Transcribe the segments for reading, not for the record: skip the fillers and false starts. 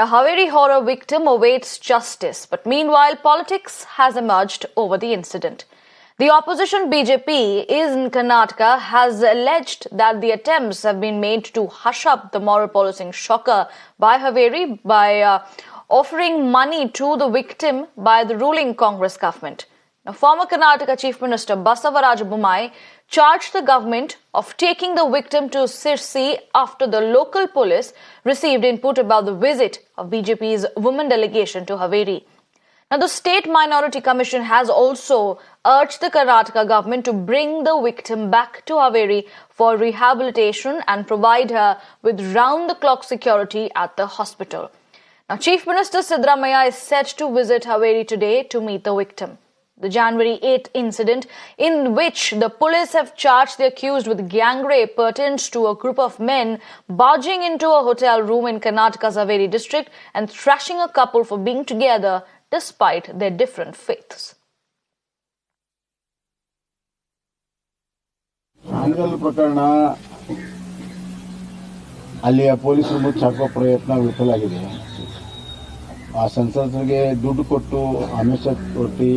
A Haveri horror victim awaits justice, but meanwhile politics has emerged over the incident. The opposition BJP in Karnataka has alleged that the attempts have been made to hush up the moral policing shocker by Haveri by offering money to the victim by the ruling Congress government. Now, former Karnataka Chief Minister Basavaraj Bommai charged the government of taking the victim to Sirsi after the local police received input about the visit of BJP's women delegation to Haveri. Now, the State Minority Commission has also urged the Karnataka government to bring the victim back to Haveri for rehabilitation and provide her with round-the-clock security at the hospital. Now, Chief Minister Siddaramaiah is set to visit Haveri today to meet the victim. The January 8th incident, in which the police have charged the accused with gang rape, pertains to a group of men barging into a hotel room in Karnataka's Haveri district and thrashing a couple for being together despite their different faiths. Angle ಪ್ರಕರಣ ಅಲ್ಲಿಯ ಪೊಲೀಸರು ಮುಚ್ಚಾಕುವ ಪ್ರಯತ್ನ ವಿಫಲವಾಗಿದೆ. ಆ ಸಂಸದರಿಗೆ ದುಡ್ಡು ಕೊಟ್ಟು ಆಮಿಷ ಕೊಟ್ಟು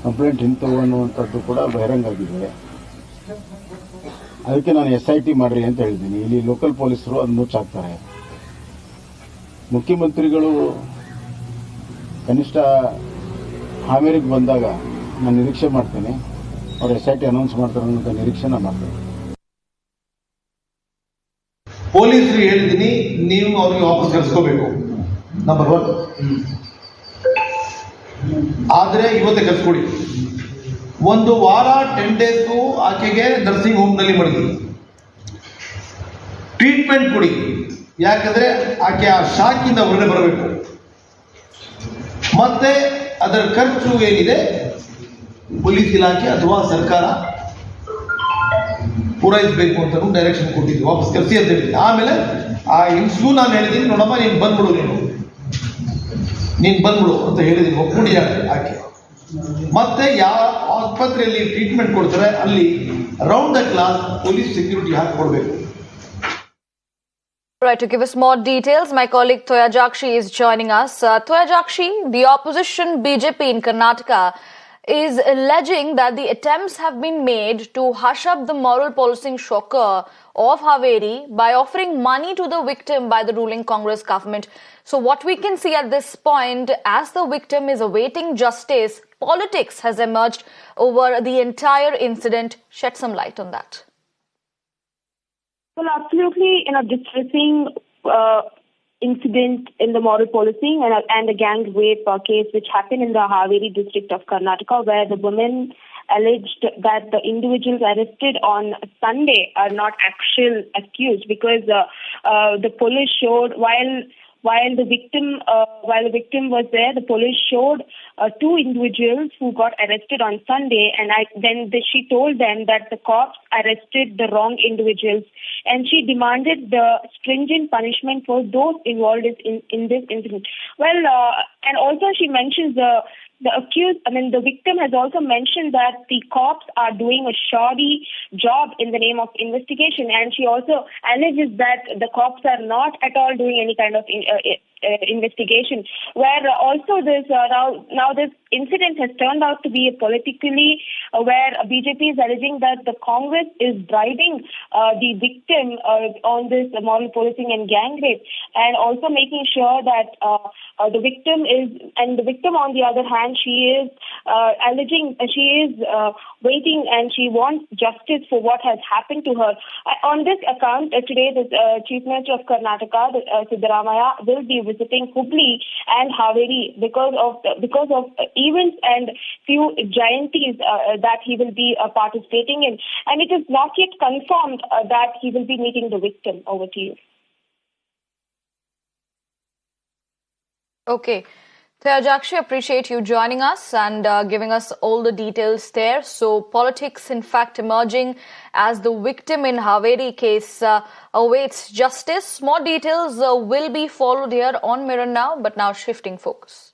ಕಂಪ್ಲೇಂಟ್ ಹಿಂತವು ಅನ್ನುವಂಥದ್ದು ಕೂಡ ಬಹಿರಂಗ ಆಗಿದೆ. ಅದಕ್ಕೆ ನಾನು SIT ಮಾಡ್ರಿ ಅಂತ ಹೇಳಿದ್ದೀನಿ. ಇಲ್ಲಿ ಲೋಕಲ್ ಪೊಲೀಸರು ಅದು ಮುಚ್ಚಾಕ್ತಾರೆ. ಮುಖ್ಯಮಂತ್ರಿಗಳು ಕನಿಷ್ಠ ಹಾವೇರಿಗೆ ಬಂದಾಗ ನಾನು ನಿರೀಕ್ಷೆ ಮಾಡ್ತೇನೆ, ಅವ್ರು SIT ಅನೌನ್ಸ್ ಮಾಡ್ತಾರೆ ಅನ್ನೋ ನಿರೀಕ್ಷೆ ನಾನು ಮಾಡ್ತೇನೆ. ಪೊಲೀಸರು ಹೇಳಿದ್ದೀನಿ, ನೀವು ಅವ್ರಿಗೆ ವಾಪಸ್ ಕಳಿಸ್ಕೋಬೇಕು, ನಂಬರ್ 1. ಆದರೆ ಇವತ್ತೇ ಕಳಿಸ್ಕೊಡಿ. ಒಂದು ವಾರ 10 days ಆಕೆಗೆ ನರ್ಸಿಂಗ್ ಹೋಮ್ನಲ್ಲಿ ಮಡಗಿ ಟ್ರೀಟ್ಮೆಂಟ್ ಕೊಡಿ. ಯಾಕಂದ್ರೆ ಆಕೆ ಆ ಶಾಕಿಂದ ಹೊರಗಡೆ ಬರಬೇಕು. ಮತ್ತೆ ಅದರ ಖರ್ಚು ಏನಿದೆ ಪೊಲೀಸ್ ಇಲಾಖೆ ಅಥವಾ ಸರ್ಕಾರ ಪೂರೈಸಬೇಕು ಅಂತ ಡೈರೆಕ್ಷನ್ ಕೊಟ್ಟಿದ್ವಿ. ವಾಪಸ್ ಕಳಿಸಿ ಅಂತ ಹೇಳಿದ್ವಿ. ಆಮೇಲೆ ಆ ಹೆಂಗ್ಸ್ಗೂ ನಾನು ಹೇಳಿದ್ದೀನಿ, ನೋಡಮ್ಮ ನೀನು ಬಂದ್ಬಿಡು, ನೀನು ಬಂದ್ಬಿಡು ಅಂತ ಹೇಳಿದ್ದೀನಿ. ಒಪ್ಕೊಂಡಿದ್ದಾರೆ ಆಕೆ. ಮತ್ತೆ ಯಾವ ಆಸ್ಪತ್ರೆಯಲ್ಲಿ ಟ್ರೀಟ್ಮೆಂಟ್ ಕೊಡ್ತಾರೆ ಅಲ್ಲಿ round the clock police security ಹಾಕಿಕೊಡ್ಬೇಕು. Right, to give us more details, my colleague Toya Jakshi is joining us. Toya Jakshi, the opposition BJP in Karnataka is alleging that the attempts have been made to hush up the moral policing shocker of Haveri by offering money to the victim by the ruling Congress government. So what we can see at this point, as the victim is awaiting justice, politics has emerged over the entire incident. Shed some light on that. Well, absolutely, distressing incident in the moral policing and the gang rape case which happened in the Haveri district of Karnataka, where the women alleged that the individuals arrested on Sunday are not actual accused, because the police showed while the victim was there, the police showed 2 individuals who got arrested on Sunday, and she told them that the cops arrested the wrong individuals, and she demanded the stringent punishment for those involved in this incident. Well, and also she mentions the victim has also mentioned that the cops are doing a shoddy job in the name of investigation, and she also alleges that the cops are not at all doing any kind of investigation. Where also this now this incident has turned out to be politically, where BJP is alleging that the Congress is bribing the victim on this moral policing and gang rape, and also making sure that the victim on the other hand, she is alleging she is waiting and she wants justice for what has happened to her. On this account, today the Chief Minister of Karnataka, Siddaramaiah, will be visiting Hubli and Haveri because of events and few jayantis that he will be participating in, and it is not yet confirmed that he will be meeting the victim. Over to you. Okay. Toya Jakshi, appreciate you joining us and giving us all the details there. So politics in fact emerging as the victim in Haveri case awaits justice. More details will be followed here on Mirror Now, but now shifting focus.